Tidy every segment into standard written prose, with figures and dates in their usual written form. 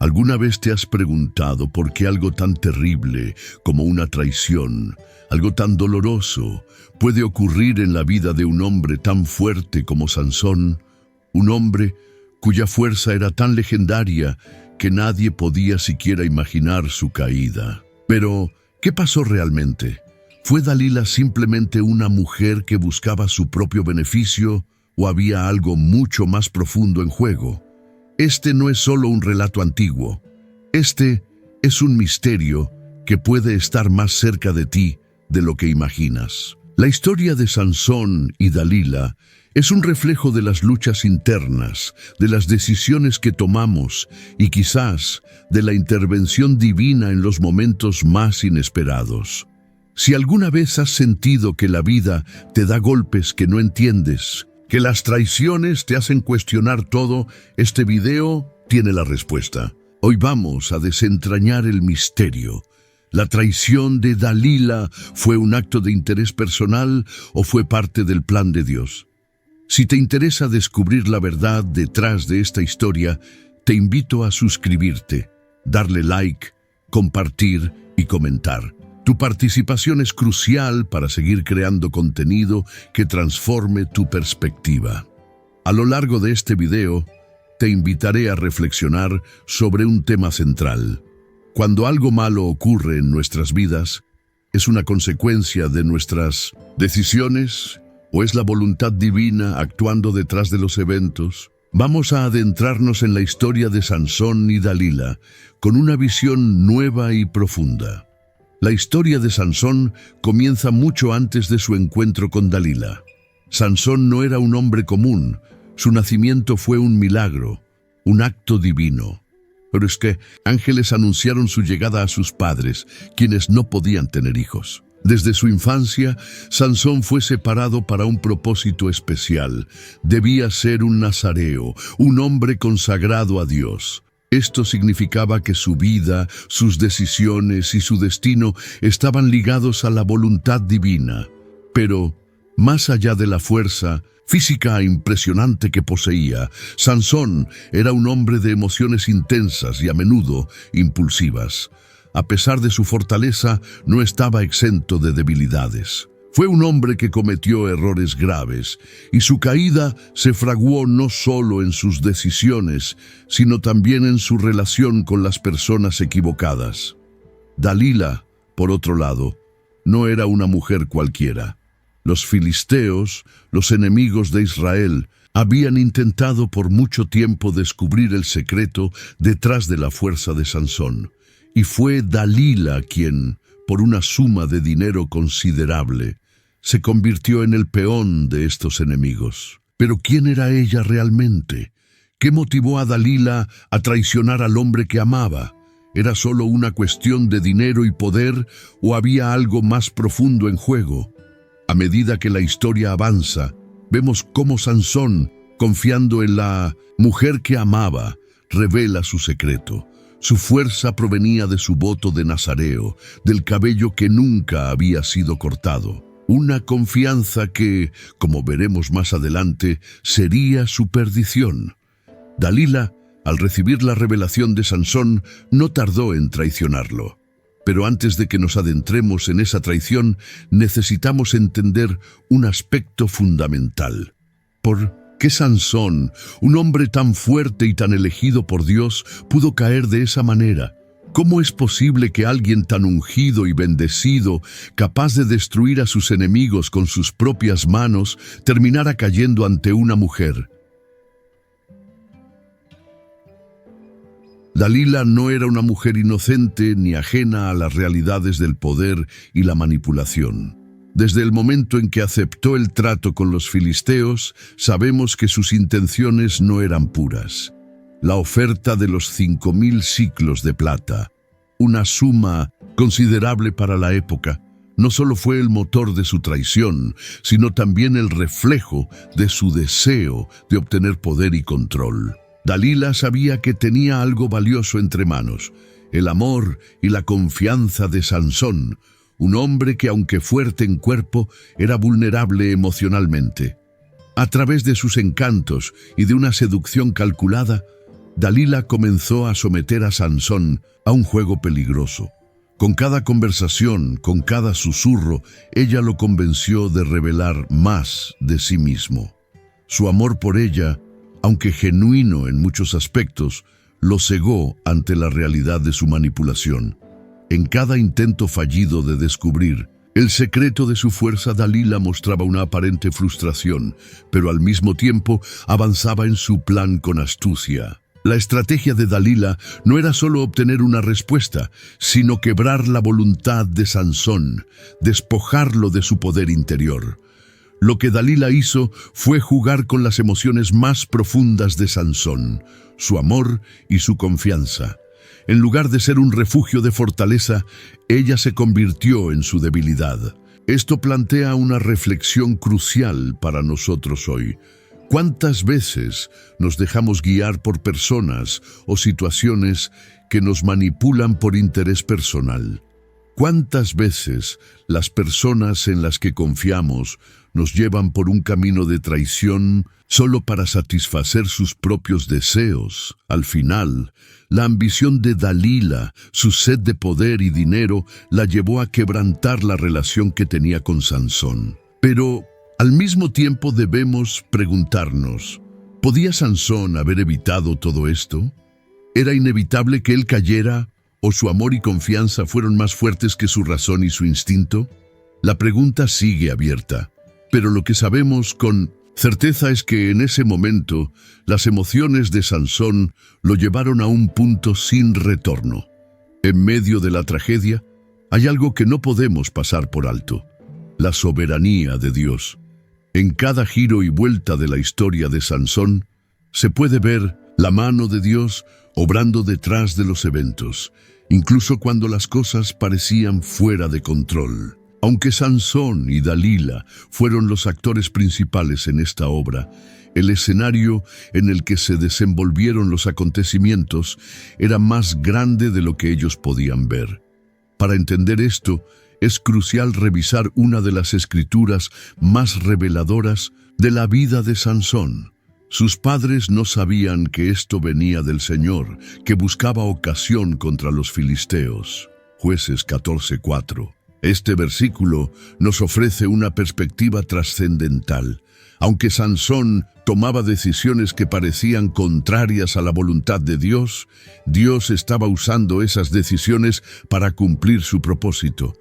¿Alguna vez te has preguntado por qué algo tan terrible como una traición, algo tan doloroso, puede ocurrir en la vida de un hombre tan fuerte como Sansón? Un hombre cuya fuerza era tan legendaria que nadie podía siquiera imaginar su caída. Pero, ¿qué pasó realmente? ¿Fue Dalila simplemente una mujer que buscaba su propio beneficio o había algo mucho más profundo en juego? Este no es solo un relato antiguo. Este es un misterio que puede estar más cerca de ti de lo que imaginas. La historia de Sansón y Dalila es un reflejo de las luchas internas, de las decisiones que tomamos y quizás de la intervención divina en los momentos más inesperados. Si alguna vez has sentido que la vida te da golpes que no entiendes, que las traiciones te hacen cuestionar todo, este video tiene la respuesta. Hoy vamos a desentrañar el misterio. ¿La traición de Dalila fue un acto de interés personal o fue parte del plan de Dios? Si te interesa descubrir la verdad detrás de esta historia, te invito a suscribirte, darle like, compartir y comentar. Tu participación es crucial para seguir creando contenido que transforme tu perspectiva. A lo largo de este video, te invitaré a reflexionar sobre un tema central. Cuando algo malo ocurre en nuestras vidas, ¿es una consecuencia de nuestras decisiones o es la voluntad divina actuando detrás de los eventos? Vamos a adentrarnos en la historia de Sansón y Dalila con una visión nueva y profunda. La historia de Sansón comienza mucho antes de su encuentro con Dalila. Sansón no era un hombre común, su nacimiento fue un milagro, un acto divino. Pero es que ángeles anunciaron su llegada a sus padres, quienes no podían tener hijos. Desde su infancia, Sansón fue separado para un propósito especial. Debía ser un nazareo, un hombre consagrado a Dios. Esto significaba que su vida, sus decisiones y su destino estaban ligados a la voluntad divina. Pero, más allá de la fuerza física impresionante que poseía, Sansón era un hombre de emociones intensas y a menudo impulsivas. A pesar de su fortaleza, no estaba exento de debilidades. Fue un hombre que cometió errores graves, y su caída se fraguó no solo en sus decisiones, sino también en su relación con las personas equivocadas. Dalila, por otro lado, no era una mujer cualquiera. Los filisteos, los enemigos de Israel, habían intentado por mucho tiempo descubrir el secreto detrás de la fuerza de Sansón, y fue Dalila quien, por una suma de dinero considerable, se convirtió en el peón de estos enemigos. Pero ¿quién era ella realmente? ¿Qué motivó a Dalila a traicionar al hombre que amaba? ¿Era solo una cuestión de dinero y poder o había algo más profundo en juego? A medida que la historia avanza, vemos cómo Sansón, confiando en la mujer que amaba, revela su secreto. Su fuerza provenía de su voto de nazareo, del cabello que nunca había sido cortado. Una confianza que, como veremos más adelante, sería su perdición. Dalila, al recibir la revelación de Sansón, no tardó en traicionarlo. Pero antes de que nos adentremos en esa traición, necesitamos entender un aspecto fundamental. ¿Por qué Sansón, un hombre tan fuerte y tan elegido por Dios, pudo caer de esa manera? ¿Cómo es posible que alguien tan ungido y bendecido, capaz de destruir a sus enemigos con sus propias manos, terminara cayendo ante una mujer? Dalila no era una mujer inocente ni ajena a las realidades del poder y la manipulación. Desde el momento en que aceptó el trato con los filisteos, sabemos que sus intenciones no eran puras. La oferta de los 5,000 siclos de plata, una suma considerable para la época, no solo fue el motor de su traición, sino también el reflejo de su deseo de obtener poder y control. Dalila sabía que tenía algo valioso entre manos, el amor y la confianza de Sansón, un hombre que, aunque fuerte en cuerpo, era vulnerable emocionalmente. A través de sus encantos y de una seducción calculada, Dalila comenzó a someter a Sansón a un juego peligroso. Con cada conversación, con cada susurro, ella lo convenció de revelar más de sí mismo. Su amor por ella, aunque genuino en muchos aspectos, lo cegó ante la realidad de su manipulación. En cada intento fallido de descubrir el secreto de su fuerza, Dalila mostraba una aparente frustración, pero al mismo tiempo avanzaba en su plan con astucia. La estrategia de Dalila no era solo obtener una respuesta, sino quebrar la voluntad de Sansón, despojarlo de su poder interior. Lo que Dalila hizo fue jugar con las emociones más profundas de Sansón, su amor y su confianza. En lugar de ser un refugio de fortaleza, ella se convirtió en su debilidad. Esto plantea una reflexión crucial para nosotros hoy. ¿Cuántas veces nos dejamos guiar por personas o situaciones que nos manipulan por interés personal? ¿Cuántas veces las personas en las que confiamos nos llevan por un camino de traición solo para satisfacer sus propios deseos? Al final, la ambición de Dalila, su sed de poder y dinero, la llevó a quebrantar la relación que tenía con Sansón. Pero al mismo tiempo debemos preguntarnos, ¿podía Sansón haber evitado todo esto? ¿Era inevitable que él cayera, o su amor y confianza fueron más fuertes que su razón y su instinto? La pregunta sigue abierta, pero lo que sabemos con certeza es que en ese momento las emociones de Sansón lo llevaron a un punto sin retorno. En medio de la tragedia, hay algo que no podemos pasar por alto: la soberanía de Dios. En cada giro y vuelta de la historia de Sansón, se puede ver la mano de Dios obrando detrás de los eventos, incluso cuando las cosas parecían fuera de control. Aunque Sansón y Dalila fueron los actores principales en esta obra, el escenario en el que se desenvolvieron los acontecimientos era más grande de lo que ellos podían ver. Para entender esto, es crucial revisar una de las escrituras más reveladoras de la vida de Sansón. Sus padres no sabían que esto venía del Señor, que buscaba ocasión contra los filisteos. Jueces 14:4. Este versículo nos ofrece una perspectiva trascendental. Aunque Sansón tomaba decisiones que parecían contrarias a la voluntad de Dios, Dios estaba usando esas decisiones para cumplir su propósito.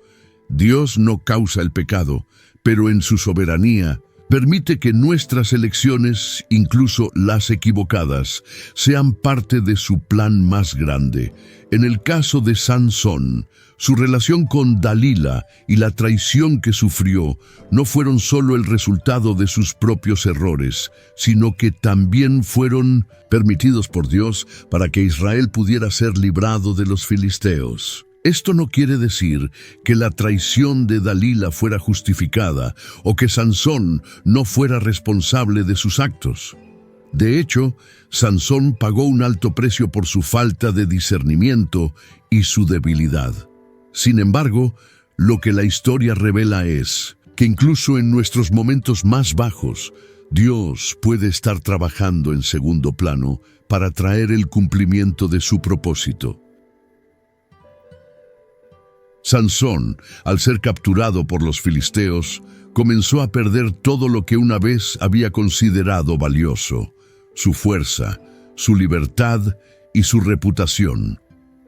Dios no causa el pecado, pero en su soberanía permite que nuestras elecciones, incluso las equivocadas, sean parte de su plan más grande. En el caso de Sansón, su relación con Dalila y la traición que sufrió no fueron solo el resultado de sus propios errores, sino que también fueron permitidos por Dios para que Israel pudiera ser librado de los filisteos. Esto no quiere decir que la traición de Dalila fuera justificada o que Sansón no fuera responsable de sus actos. De hecho, Sansón pagó un alto precio por su falta de discernimiento y su debilidad. Sin embargo, lo que la historia revela es que incluso en nuestros momentos más bajos, Dios puede estar trabajando en segundo plano para traer el cumplimiento de su propósito. Sansón, al ser capturado por los filisteos, comenzó a perder todo lo que una vez había considerado valioso: su fuerza, su libertad y su reputación.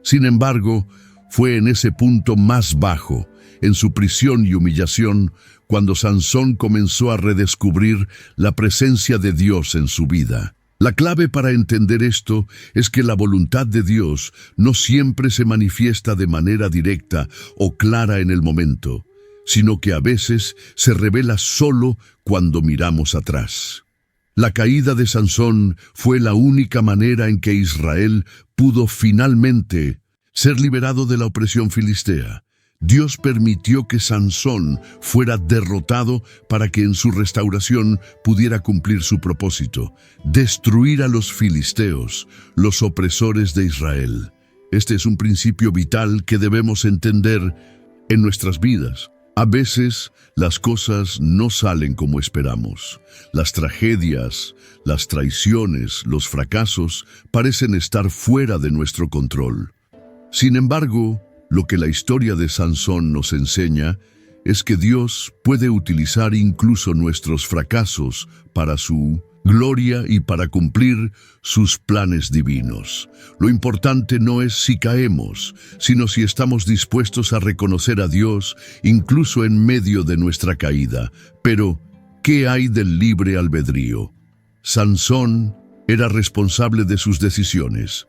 Sin embargo, fue en ese punto más bajo, en su prisión y humillación, cuando Sansón comenzó a redescubrir la presencia de Dios en su vida. La clave para entender esto es que la voluntad de Dios no siempre se manifiesta de manera directa o clara en el momento, sino que a veces se revela solo cuando miramos atrás. La caída de Sansón fue la única manera en que Israel pudo finalmente ser liberado de la opresión filistea. Dios permitió que Sansón fuera derrotado para que en su restauración pudiera cumplir su propósito: destruir a los filisteos, los opresores de Israel. Este es un principio vital que debemos entender en nuestras vidas. A veces las cosas no salen como esperamos. Las tragedias, las traiciones, los fracasos parecen estar fuera de nuestro control. Sin embargo, lo que la historia de Sansón nos enseña es que Dios puede utilizar incluso nuestros fracasos para su gloria y para cumplir sus planes divinos. Lo importante no es si caemos, sino si estamos dispuestos a reconocer a Dios incluso en medio de nuestra caída. Pero, ¿qué hay del libre albedrío? Sansón era responsable de sus decisiones.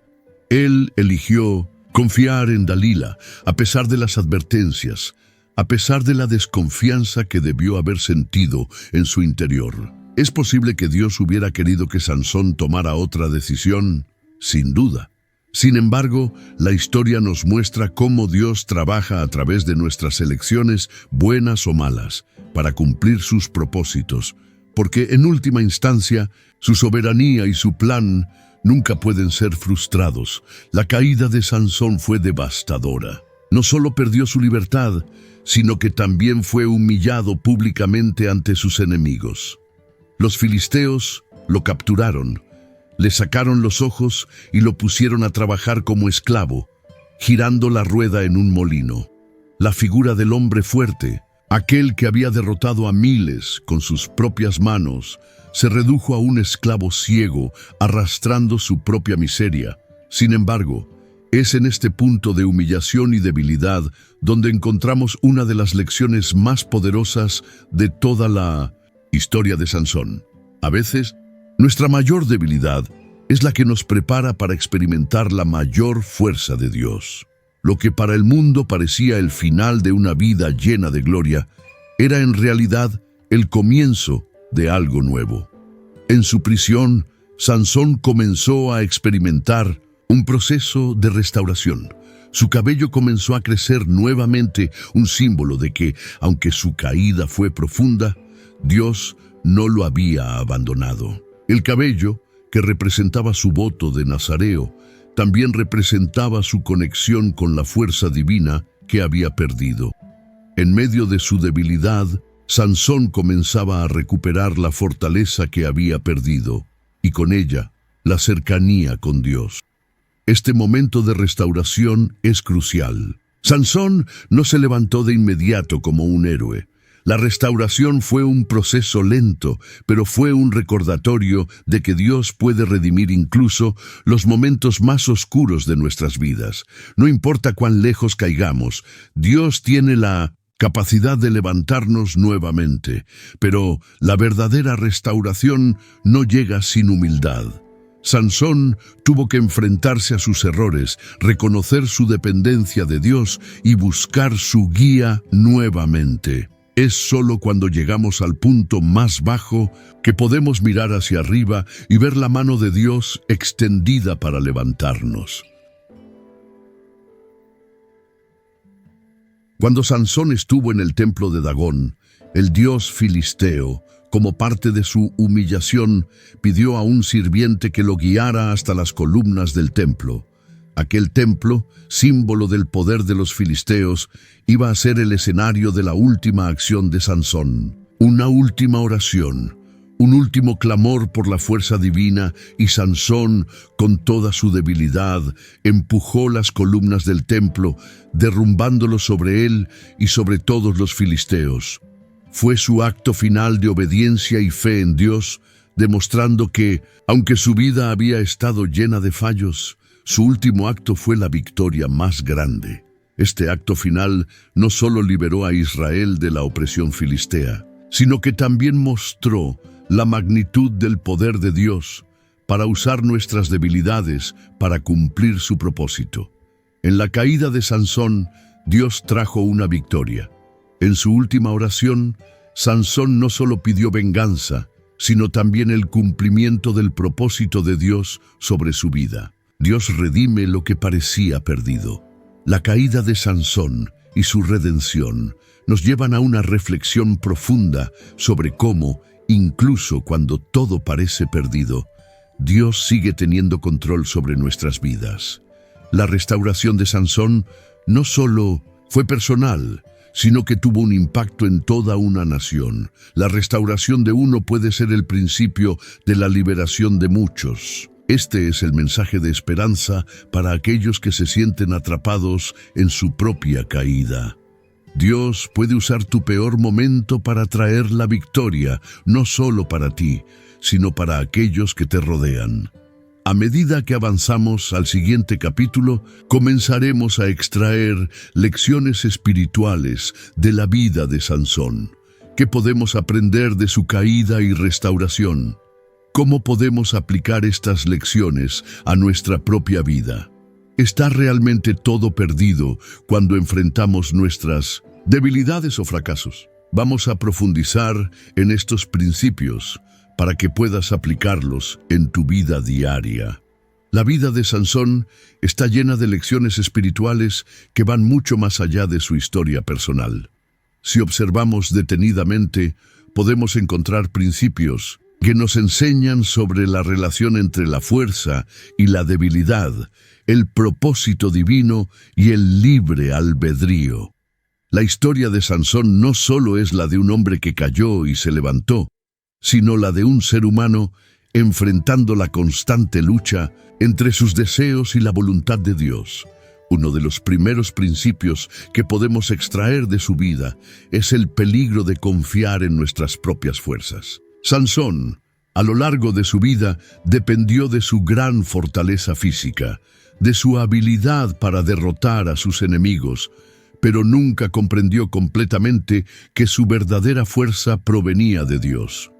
Él eligió confiar en Dalila, a pesar de las advertencias, a pesar de la desconfianza que debió haber sentido en su interior. ¿Es posible que Dios hubiera querido que Sansón tomara otra decisión? Sin duda. Sin embargo, la historia nos muestra cómo Dios trabaja a través de nuestras elecciones, buenas o malas, para cumplir sus propósitos, porque en última instancia, su soberanía y su plan nunca pueden ser frustrados. La caída de Sansón fue devastadora. No solo perdió su libertad, sino que también fue humillado públicamente ante sus enemigos. Los filisteos lo capturaron, le sacaron los ojos y lo pusieron a trabajar como esclavo, girando la rueda en un molino. La figura del hombre fuerte, aquel que había derrotado a miles con sus propias manos, se redujo a un esclavo ciego, arrastrando su propia miseria. Sin embargo, es en este punto de humillación y debilidad donde encontramos una de las lecciones más poderosas de toda la historia de Sansón. A veces, nuestra mayor debilidad es la que nos prepara para experimentar la mayor fuerza de Dios. Lo que para el mundo parecía el final de una vida llena de gloria, era en realidad el comienzo de algo nuevo. En su prisión, Sansón comenzó a experimentar un proceso de restauración. Su cabello comenzó a crecer nuevamente, un símbolo de que, aunque su caída fue profunda, Dios no lo había abandonado. El cabello, que representaba su voto de nazareo, también representaba su conexión con la fuerza divina que había perdido. En medio de su debilidad, Sansón comenzaba a recuperar la fortaleza que había perdido, y con ella, la cercanía con Dios. Este momento de restauración es crucial. Sansón no se levantó de inmediato como un héroe. La restauración fue un proceso lento, pero fue un recordatorio de que Dios puede redimir incluso los momentos más oscuros de nuestras vidas. No importa cuán lejos caigamos, Dios tiene la capacidad de levantarnos nuevamente, pero la verdadera restauración no llega sin humildad. Sansón tuvo que enfrentarse a sus errores, reconocer su dependencia de Dios y buscar su guía nuevamente. Es solo cuando llegamos al punto más bajo que podemos mirar hacia arriba y ver la mano de Dios extendida para levantarnos. Cuando Sansón estuvo en el templo de Dagón, el dios filisteo, como parte de su humillación, pidió a un sirviente que lo guiara hasta las columnas del templo. Aquel templo, símbolo del poder de los filisteos, iba a ser el escenario de la última acción de Sansón. Una última oración, un último clamor por la fuerza divina, y Sansón, con toda su debilidad, empujó las columnas del templo, derrumbándolo sobre él y sobre todos los filisteos. Fue su acto final de obediencia y fe en Dios, demostrando que, aunque su vida había estado llena de fallos, su último acto fue la victoria más grande. Este acto final no solo liberó a Israel de la opresión filistea, sino que también mostró la magnitud del poder de Dios para usar nuestras debilidades para cumplir su propósito. En la caída de Sansón, Dios trajo una victoria. En su última oración, Sansón no solo pidió venganza, sino también el cumplimiento del propósito de Dios sobre su vida. Dios redime lo que parecía perdido. La caída de Sansón y su redención nos llevan a una reflexión profunda sobre cómo, incluso cuando todo parece perdido, Dios sigue teniendo control sobre nuestras vidas. La restauración de Sansón no solo fue personal, sino que tuvo un impacto en toda una nación. La restauración de uno puede ser el principio de la liberación de muchos. Este es el mensaje de esperanza para aquellos que se sienten atrapados en su propia caída. Dios puede usar tu peor momento para traer la victoria, no solo para ti, sino para aquellos que te rodean. A medida que avanzamos al siguiente capítulo, comenzaremos a extraer lecciones espirituales de la vida de Sansón. ¿Qué podemos aprender de su caída y restauración? ¿Cómo podemos aplicar estas lecciones a nuestra propia vida? ¿Está realmente todo perdido cuando enfrentamos nuestras debilidades o fracasos? Vamos a profundizar en estos principios para que puedas aplicarlos en tu vida diaria. La vida de Sansón está llena de lecciones espirituales que van mucho más allá de su historia personal. Si observamos detenidamente, podemos encontrar principios que nos enseñan sobre la relación entre la fuerza y la debilidad, el propósito divino y el libre albedrío. La historia de Sansón no solo es la de un hombre que cayó y se levantó, sino la de un ser humano enfrentando la constante lucha entre sus deseos y la voluntad de Dios. Uno de los primeros principios que podemos extraer de su vida es el peligro de confiar en nuestras propias fuerzas. Sansón, a lo largo de su vida, dependió de su gran fortaleza física, de su habilidad para derrotar a sus enemigos, pero nunca comprendió completamente que su verdadera fuerza provenía de Dios.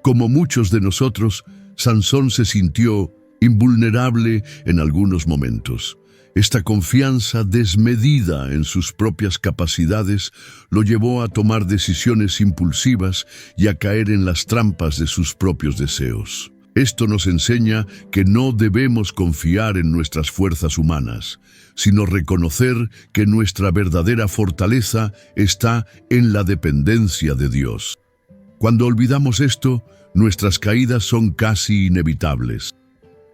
Como muchos de nosotros, Sansón se sintió invulnerable en algunos momentos. Esta confianza desmedida en sus propias capacidades lo llevó a tomar decisiones impulsivas y a caer en las trampas de sus propios deseos. Esto nos enseña que no debemos confiar en nuestras fuerzas humanas, sino reconocer que nuestra verdadera fortaleza está en la dependencia de Dios. Cuando olvidamos esto, nuestras caídas son casi inevitables.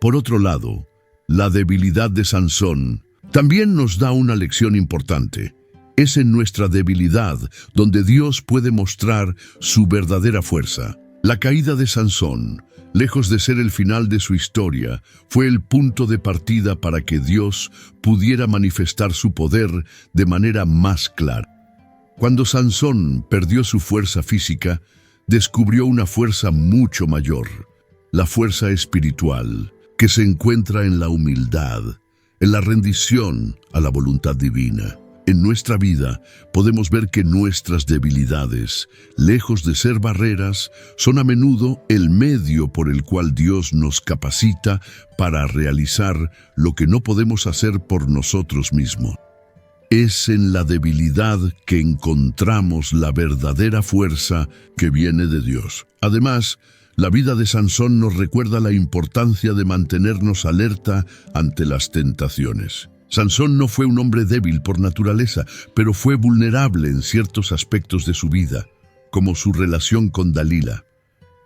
Por otro lado, la debilidad de Sansón también nos da una lección importante. Es en nuestra debilidad donde Dios puede mostrar su verdadera fuerza. La caída de Sansón, lejos de ser el final de su historia, fue el punto de partida para que Dios pudiera manifestar su poder de manera más clara. Cuando Sansón perdió su fuerza física, descubrió una fuerza mucho mayor, la fuerza espiritual, que se encuentra en la humildad, en la rendición a la voluntad divina. En nuestra vida podemos ver que nuestras debilidades, lejos de ser barreras, son a menudo el medio por el cual Dios nos capacita para realizar lo que no podemos hacer por nosotros mismos. Es en la debilidad que encontramos la verdadera fuerza que viene de Dios. Además, la vida de Sansón nos recuerda la importancia de mantenernos alerta ante las tentaciones. Sansón no fue un hombre débil por naturaleza, pero fue vulnerable en ciertos aspectos de su vida, como su relación con Dalila.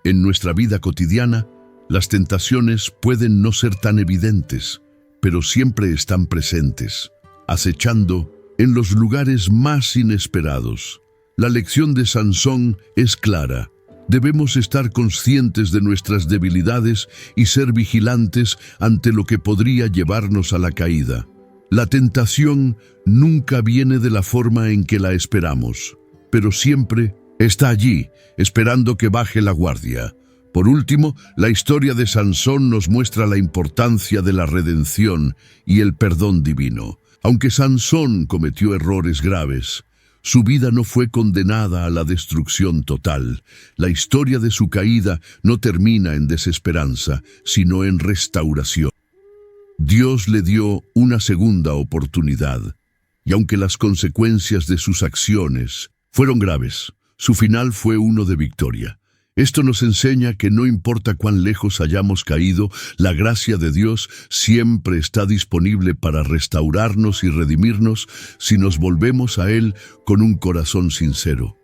En nuestra vida cotidiana, las tentaciones pueden no ser tan evidentes, pero siempre están presentes, acechando en los lugares más inesperados. La lección de Sansón es clara. Debemos estar conscientes de nuestras debilidades y ser vigilantes ante lo que podría llevarnos a la caída. La tentación nunca viene de la forma en que la esperamos, pero siempre está allí, esperando que baje la guardia. Por último, la historia de Sansón nos muestra la importancia de la redención y el perdón divino. Aunque Sansón cometió errores graves, su vida no fue condenada a la destrucción total. La historia de su caída no termina en desesperanza, sino en restauración. Dios le dio una segunda oportunidad, y aunque las consecuencias de sus acciones fueron graves, su final fue uno de victoria. Esto nos enseña que no importa cuán lejos hayamos caído, la gracia de Dios siempre está disponible para restaurarnos y redimirnos si nos volvemos a Él con un corazón sincero.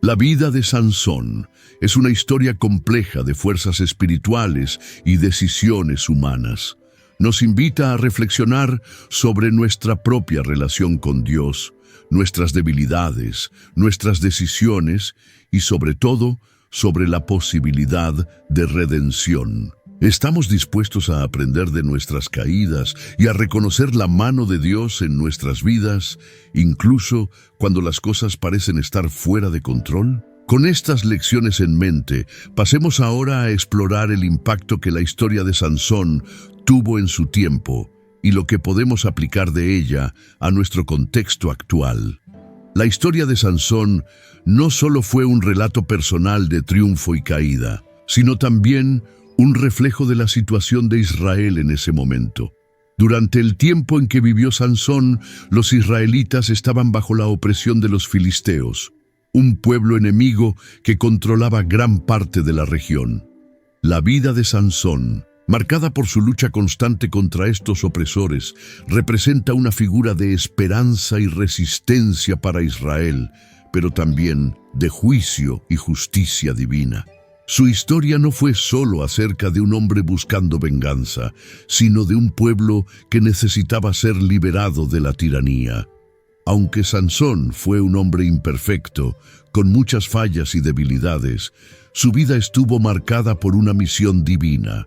La vida de Sansón es una historia compleja de fuerzas espirituales y decisiones humanas. nos invita a reflexionar sobre nuestra propia relación con Dios, nuestras debilidades, nuestras decisiones y sobre todo, sobre la posibilidad de redención. ¿Estamos dispuestos a aprender de nuestras caídas y a reconocer la mano de Dios en nuestras vidas, incluso cuando las cosas parecen estar fuera de control? Con estas lecciones en mente, pasemos ahora a explorar el impacto que la historia de Sansón tuvo en su tiempo y lo que podemos aplicar de ella a nuestro contexto actual. La historia de Sansón no solo fue un relato personal de triunfo y caída, sino también un reflejo de la situación de Israel en ese momento. Durante el tiempo en que vivió Sansón, los israelitas estaban bajo la opresión de los filisteos, un pueblo enemigo que controlaba gran parte de la región. La vida de Sansón, marcada por su lucha constante contra estos opresores, representa una figura de esperanza y resistencia para Israel, pero también de juicio y justicia divina. Su historia no fue solo acerca de un hombre buscando venganza, sino de un pueblo que necesitaba ser liberado de la tiranía. Aunque Sansón fue un hombre imperfecto, con muchas fallas y debilidades, su vida estuvo marcada por una misión divina: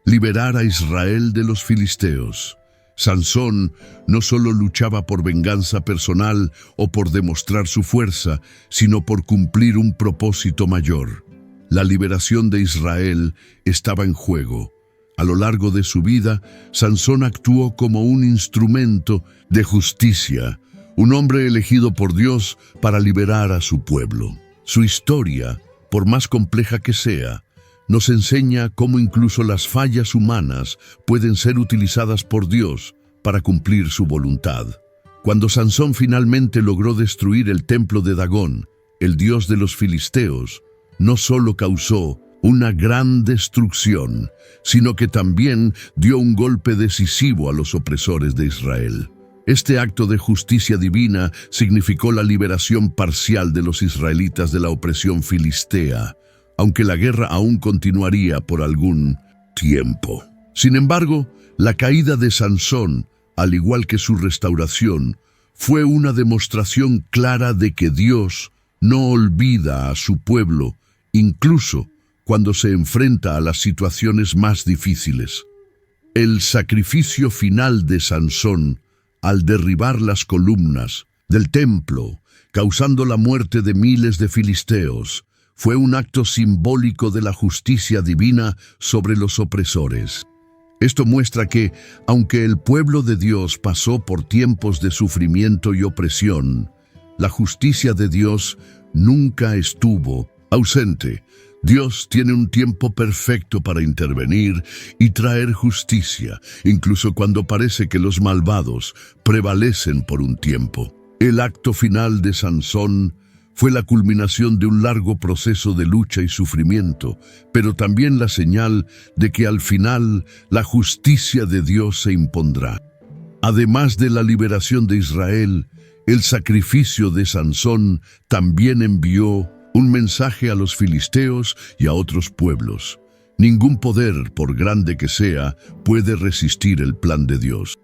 liberar a Israel de los filisteos. Sansón no solo luchaba por venganza personal o por demostrar su fuerza, sino por cumplir un propósito mayor. La liberación de Israel estaba en juego. A lo largo de su vida, Sansón actuó como un instrumento de justicia, un hombre elegido por Dios para liberar a su pueblo. Su historia, por más compleja que sea, nos enseña cómo incluso las fallas humanas pueden ser utilizadas por Dios para cumplir su voluntad. Cuando Sansón finalmente logró destruir el templo de Dagón, el dios de los filisteos, no solo causó una gran destrucción, sino que también dio un golpe decisivo a los opresores de Israel. Este acto de justicia divina significó la liberación parcial de los israelitas de la opresión filistea, aunque la guerra aún continuaría por algún tiempo. Sin embargo, la caída de Sansón, al igual que su restauración, fue una demostración clara de que Dios no olvida a su pueblo, incluso cuando se enfrenta a las situaciones más difíciles. El sacrificio final de Sansón, al derribar las columnas del templo, causando la muerte de miles de filisteos, fue un acto simbólico de la justicia divina sobre los opresores. Esto muestra que, aunque el pueblo de Dios pasó por tiempos de sufrimiento y opresión, la justicia de Dios nunca estuvo ausente. Dios tiene un tiempo perfecto para intervenir y traer justicia, incluso cuando parece que los malvados prevalecen por un tiempo. El acto final de Sansón fue la culminación de un largo proceso de lucha y sufrimiento, pero también la señal de que al final la justicia de Dios se impondrá. Además de la liberación de Israel, el sacrificio de Sansón también envió un mensaje a los filisteos y a otros pueblos. Ningún poder, por grande que sea, puede resistir el plan de Dios.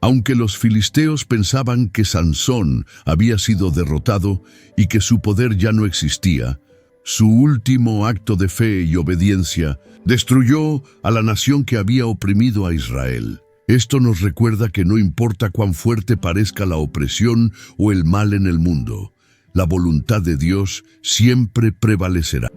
Aunque los filisteos pensaban que Sansón había sido derrotado y que su poder ya no existía, su último acto de fe y obediencia destruyó a la nación que había oprimido a Israel. Esto nos recuerda que no importa cuán fuerte parezca la opresión o el mal en el mundo, la voluntad de Dios siempre prevalecerá.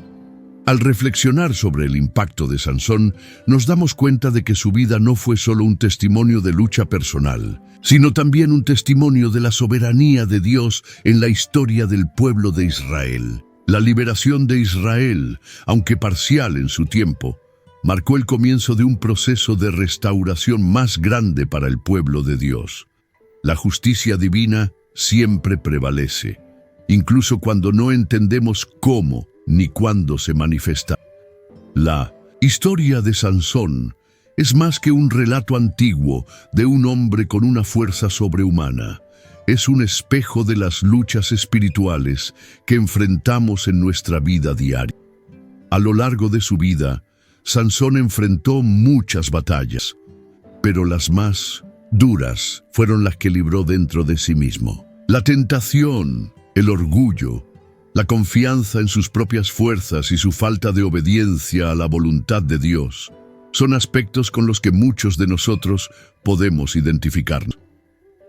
Al reflexionar sobre el impacto de Sansón, nos damos cuenta de que su vida no fue solo un testimonio de lucha personal, sino también un testimonio de la soberanía de Dios en la historia del pueblo de Israel. La liberación de Israel, aunque parcial en su tiempo, marcó el comienzo de un proceso de restauración más grande para el pueblo de Dios. La justicia divina siempre prevalece, incluso cuando no entendemos cómo ni cuándo se manifiesta. La historia de Sansón es más que un relato antiguo de un hombre con una fuerza sobrehumana. Es un espejo de las luchas espirituales que enfrentamos en nuestra vida diaria. A lo largo de su vida, Sansón enfrentó muchas batallas. pero las más duras fueron las que libró dentro de sí mismo. La tentación, el orgullo, la confianza en sus propias fuerzas y su falta de obediencia a la voluntad de Dios son aspectos con los que muchos de nosotros podemos identificarnos.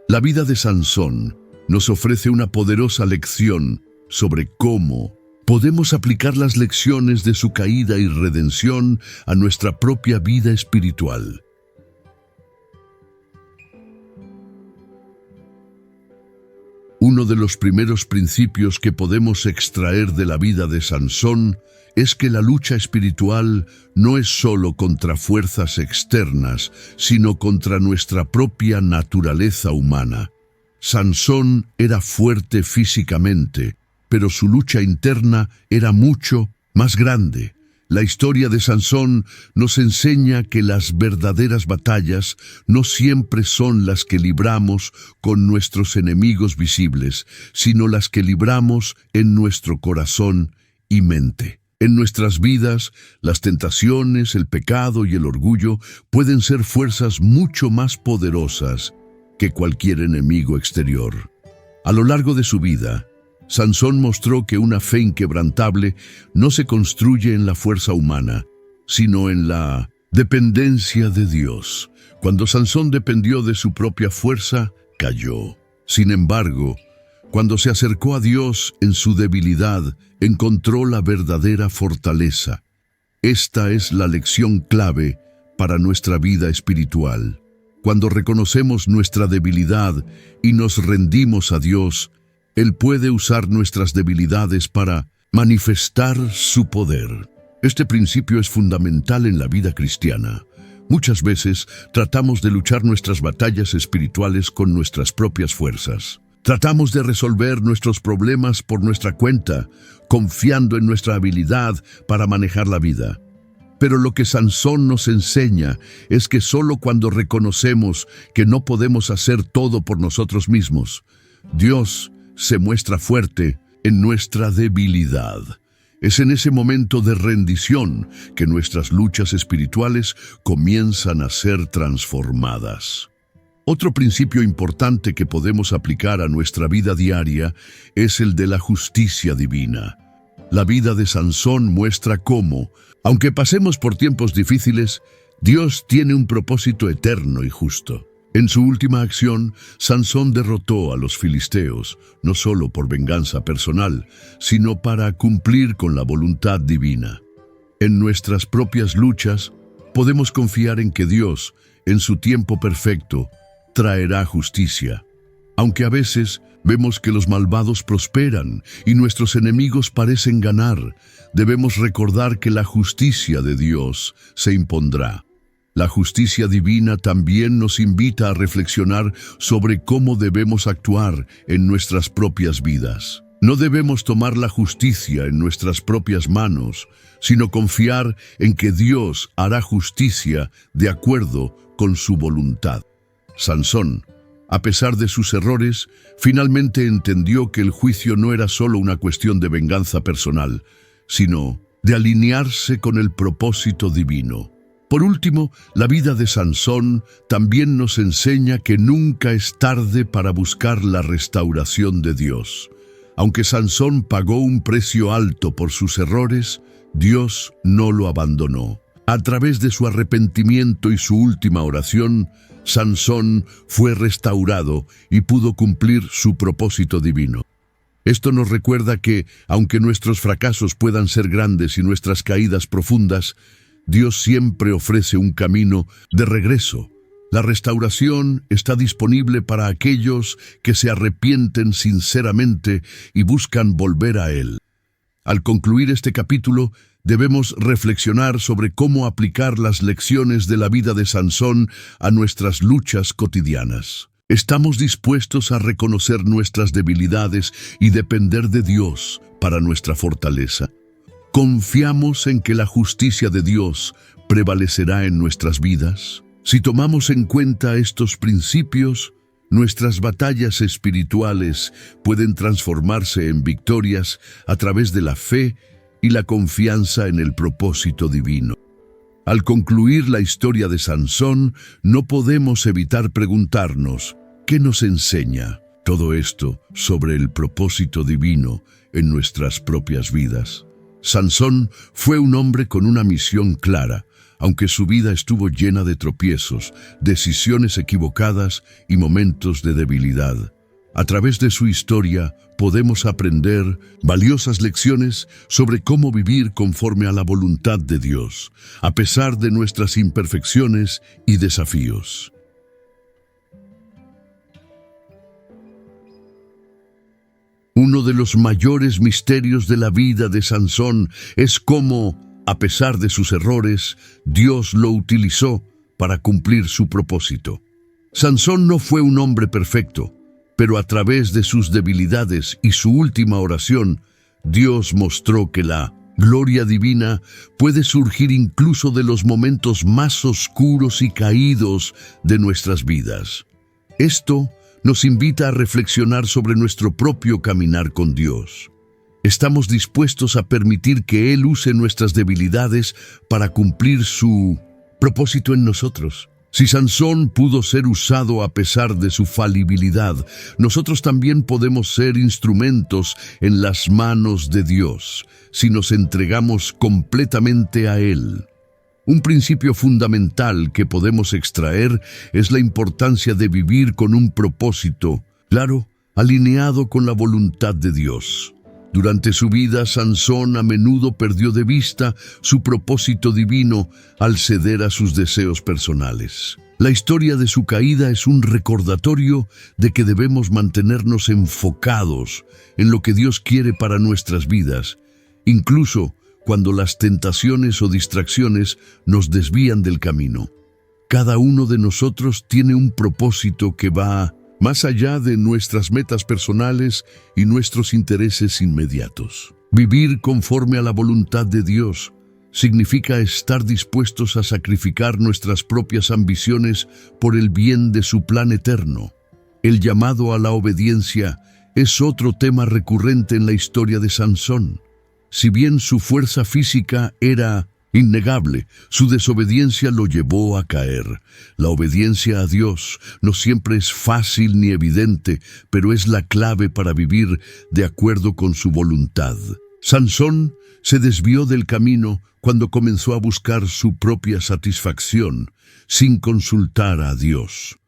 La vida de Sansón nos ofrece una poderosa lección sobre cómo podemos aplicar las lecciones de su caída y redención a nuestra propia vida espiritual. Uno de los primeros principios que podemos extraer de la vida de Sansón es que la lucha espiritual no es solo contra fuerzas externas, sino contra nuestra propia naturaleza humana. Sansón era fuerte físicamente, pero su lucha interna era mucho más grande. La historia de Sansón nos enseña que las verdaderas batallas no siempre son las que libramos con nuestros enemigos visibles, sino las que libramos en nuestro corazón y mente. En nuestras vidas, las tentaciones, el pecado y el orgullo pueden ser fuerzas mucho más poderosas que cualquier enemigo exterior. A lo largo de su vida, Sansón mostró que una fe inquebrantable no se construye en la fuerza humana, sino en la dependencia de Dios. Cuando Sansón dependió de su propia fuerza, cayó. Sin embargo, cuando se acercó a Dios en su debilidad, encontró la verdadera fortaleza. Esta es la lección clave para nuestra vida espiritual. Cuando reconocemos nuestra debilidad y nos rendimos a Dios, Él puede usar nuestras debilidades para manifestar su poder. Este principio es fundamental en la vida cristiana. Muchas veces tratamos de luchar nuestras batallas espirituales con nuestras propias fuerzas. Tratamos de resolver nuestros problemas por nuestra cuenta, confiando en nuestra habilidad para manejar la vida. Pero lo que Sansón nos enseña es que solo cuando reconocemos que no podemos hacer todo por nosotros mismos, Dios se muestra fuerte en nuestra debilidad. Es en ese momento de rendición que nuestras luchas espirituales comienzan a ser transformadas. Otro principio importante que podemos aplicar a nuestra vida diaria es el de la justicia divina. La vida de Sansón muestra cómo, aunque pasemos por tiempos difíciles, Dios tiene un propósito eterno y justo. En su última acción, Sansón derrotó a los filisteos, no solo por venganza personal, sino para cumplir con la voluntad divina. En nuestras propias luchas, podemos confiar en que Dios, en su tiempo perfecto, traerá justicia. Aunque a veces vemos que los malvados prosperan y nuestros enemigos parecen ganar, debemos recordar que la justicia de Dios se impondrá. La justicia divina también nos invita a reflexionar sobre cómo debemos actuar en nuestras propias vidas. No debemos tomar la justicia en nuestras propias manos, sino confiar en que Dios hará justicia de acuerdo con su voluntad. Sansón, a pesar de sus errores, finalmente entendió que el juicio no era solo una cuestión de venganza personal, sino de alinearse con el propósito divino. Por último, la vida de Sansón también nos enseña que nunca es tarde para buscar la restauración de Dios. Aunque Sansón pagó un precio alto por sus errores, Dios no lo abandonó. A través de su arrepentimiento y su última oración, Sansón fue restaurado y pudo cumplir su propósito divino. Esto nos recuerda que, aunque nuestros fracasos puedan ser grandes y nuestras caídas profundas, Dios siempre ofrece un camino de regreso. La restauración está disponible para aquellos que se arrepienten sinceramente y buscan volver a Él. Al concluir este capítulo, debemos reflexionar sobre cómo aplicar las lecciones de la vida de Sansón a nuestras luchas cotidianas. ¿Estamos dispuestos a reconocer nuestras debilidades y depender de Dios para nuestra fortaleza? ¿Confiamos en que la justicia de Dios prevalecerá en nuestras vidas? Si tomamos en cuenta estos principios, nuestras batallas espirituales pueden transformarse en victorias a través de la fe y la confianza en el propósito divino. Al concluir la historia de Sansón, no podemos evitar preguntarnos, ¿qué nos enseña todo esto sobre el propósito divino en nuestras propias vidas? Sansón fue un hombre con una misión clara, aunque su vida estuvo llena de tropiezos, decisiones equivocadas y momentos de debilidad. A través de su historia podemos aprender valiosas lecciones sobre cómo vivir conforme a la voluntad de Dios, a pesar de nuestras imperfecciones y desafíos. Uno de los mayores misterios de la vida de Sansón es cómo, a pesar de sus errores, Dios lo utilizó para cumplir su propósito. Sansón no fue un hombre perfecto, pero a través de sus debilidades y su última oración, Dios mostró que la gloria divina puede surgir incluso de los momentos más oscuros y caídos de nuestras vidas. Esto nos invita a reflexionar sobre nuestro propio caminar con Dios. ¿Estamos dispuestos a permitir que Él use nuestras debilidades para cumplir su propósito en nosotros? Si Sansón pudo ser usado a pesar de su falibilidad, nosotros también podemos ser instrumentos en las manos de Dios, si nos entregamos completamente a Él. Un principio fundamental que podemos extraer es la importancia de vivir con un propósito, claro, alineado con la voluntad de Dios. Durante su vida, Sansón a menudo perdió de vista su propósito divino al ceder a sus deseos personales. La historia de su caída es un recordatorio de que debemos mantenernos enfocados en lo que Dios quiere para nuestras vidas, incluso cuando las tentaciones o distracciones nos desvían del camino. Cada uno de nosotros tiene un propósito que va más allá de nuestras metas personales y nuestros intereses inmediatos. Vivir conforme a la voluntad de Dios significa estar dispuestos a sacrificar nuestras propias ambiciones por el bien de su plan eterno. El llamado a la obediencia es otro tema recurrente en la historia de Sansón. Si bien su fuerza física era innegable, su desobediencia lo llevó a caer. La obediencia a Dios no siempre es fácil ni evidente, pero es la clave para vivir de acuerdo con su voluntad. Sansón se desvió del camino cuando comenzó a buscar su propia satisfacción, sin consultar a Dios.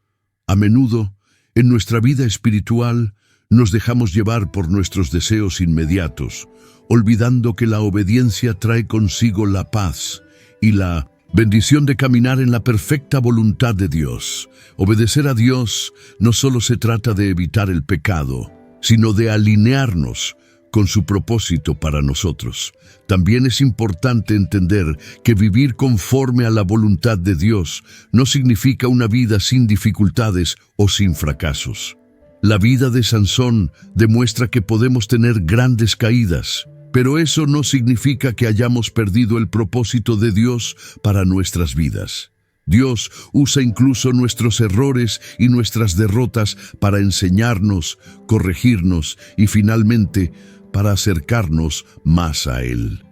A menudo, en nuestra vida espiritual, nos dejamos llevar por nuestros deseos inmediatos, olvidando que la obediencia trae consigo la paz y la bendición de caminar en la perfecta voluntad de Dios. Obedecer a Dios no solo se trata de evitar el pecado, sino de alinearnos con su propósito para nosotros. También es importante entender que vivir conforme a la voluntad de Dios no significa una vida sin dificultades o sin fracasos. La vida de Sansón demuestra que podemos tener grandes caídas, pero eso no significa que hayamos perdido el propósito de Dios para nuestras vidas. Dios usa incluso nuestros errores y nuestras derrotas para enseñarnos, corregirnos y finalmente para acercarnos más a Él.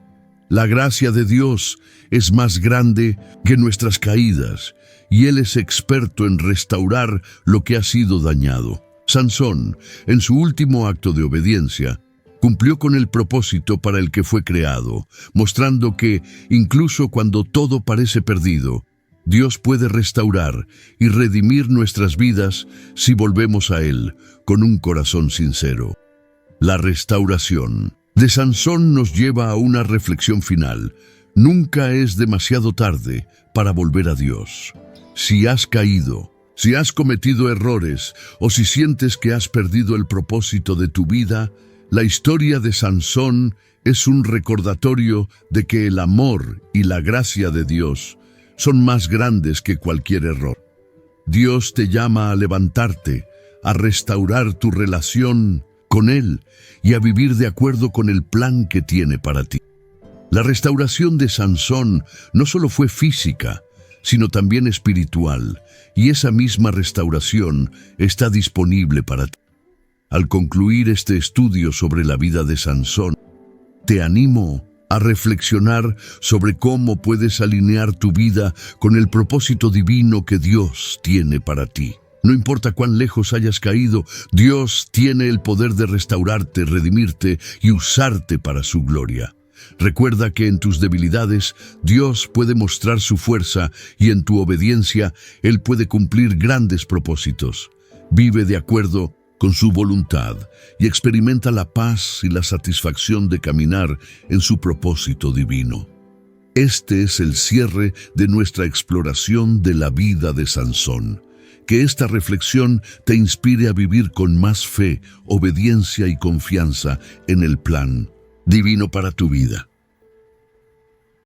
La gracia de Dios es más grande que nuestras caídas y Él es experto en restaurar lo que ha sido dañado. Sansón, en su último acto de obediencia, cumplió con el propósito para el que fue creado, mostrando que, incluso cuando todo parece perdido, Dios puede restaurar y redimir nuestras vidas si volvemos a Él con un corazón sincero. La restauración de Sansón nos lleva a una reflexión final. Nunca es demasiado tarde para volver a Dios. Si has caído, si has cometido errores o si sientes que has perdido el propósito de tu vida, la historia de Sansón es un recordatorio de que el amor y la gracia de Dios son más grandes que cualquier error. Dios te llama a levantarte, a restaurar tu relación con Él y a vivir de acuerdo con el plan que tiene para ti. La restauración de Sansón no solo fue física, sino también espiritual, y esa misma restauración está disponible para ti. Al concluir este estudio sobre la vida de Sansón, te animo a reflexionar sobre cómo puedes alinear tu vida con el propósito divino que Dios tiene para ti. No importa cuán lejos hayas caído, Dios tiene el poder de restaurarte, redimirte y usarte para su gloria. Recuerda que en tus debilidades Dios puede mostrar su fuerza y en tu obediencia Él puede cumplir grandes propósitos. Vive de acuerdo con su voluntad y experimenta la paz y la satisfacción de caminar en su propósito divino. Este es el cierre de nuestra exploración de la vida de Sansón. Que esta reflexión te inspire a vivir con más fe, obediencia y confianza en el plan divino para tu vida.